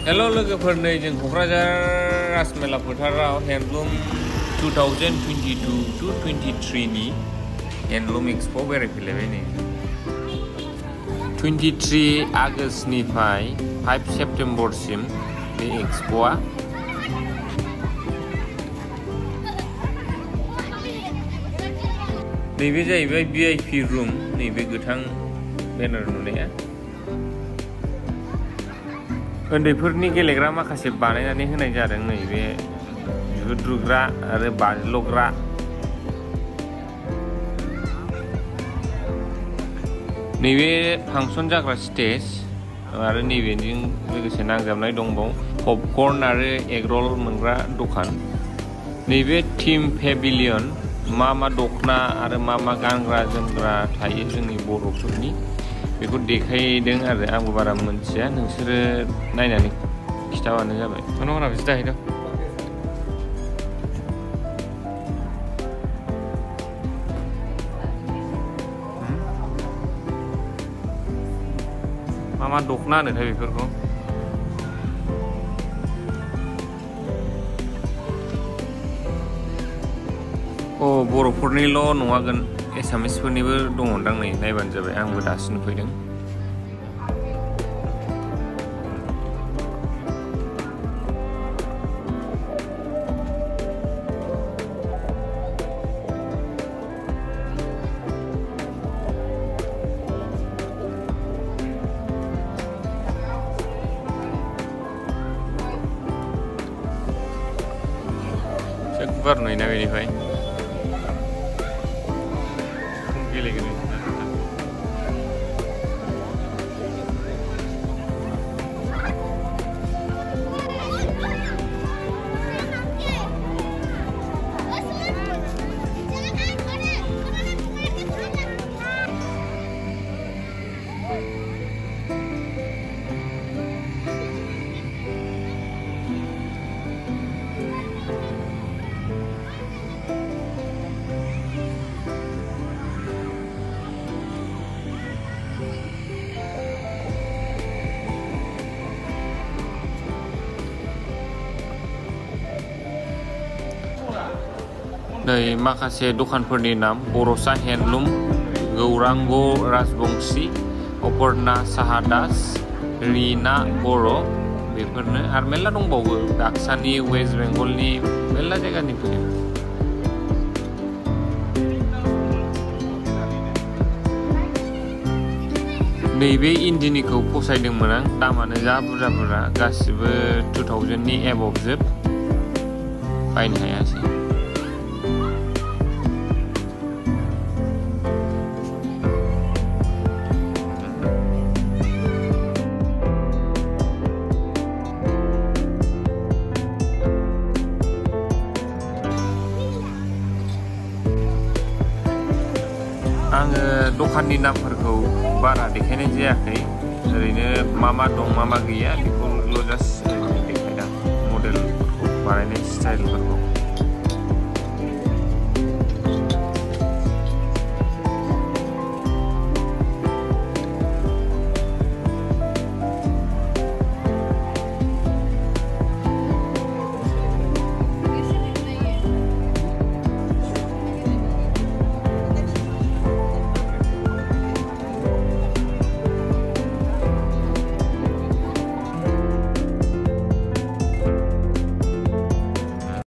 Hello लोगोफोर, नै जों क'क्राझार राजमेला फोथाराव हेन्डलुम 2022-23 नि हेन्डलुम एक्सप' बेरायफैलायबाय नै। 23 आगष्टनिफ्राय 5 सेप्तेम्बरसिम बे एक्सप'आ। नैबे जाहैबाय VIP रुम, नैबे गोथां बेनार नुनाया। उन्दैफोरनि गेलेग्रा माखासे बानायनानै होनाय जादों, नैबे जुद्रुग्रा आरो बाज्ल'ग्रा। नैबे फांसन जाग्रा स्टेज आरो नैबेजों लोगोसे नांजाबनाय दंबावो पपकर्न आरो एगरल मोनग्रा दखान। नैबे टीम पेभिलियन, मा दखना आरो मा गानग्रा जोमग्रा थायो जोंनि बर'फोरनि, बेखौ देखायदों आरो आंबो बारा मोनथिया, नोंसोरो नायनानै खिथाबानो जाबाय। नोंनाव बिदि दाहैदों मा दखना होनोथाय बेफोरखौ। बर'फोरनिल' नङागोन, एसामिसफोरनिबो दङदां, नै नायबानो जाबाय, आंबो दासो नुफैदों। गुवार नुयोना बेनिफ्राय गेलेगोन। नै माखासे दखानफोरनि नाम: बर'सा हेन्डलुम, गौरांग राजबंशी, अपर्णा साहा दास, रीना बर', बेफोरनो आरो मेरला दंबावो, बाक्सानि, वेस्ट बेंगलनि मेरला जायगानि फैयो। नैबे इन्दिनिखौ फसायदोंमोन आं, दामानो जा बुरजा, गासिबो 2000 नि एबभ जोब, बायनो हायासै। आङो दखाननि नामफोरखौ बारा देखायनाय जायाखै, ओरैनो मा दं मा गैया बेखौल' जास्ट देखायदां, मडेलफोरखौ, बानायनाय स्टाइलफोरखौ।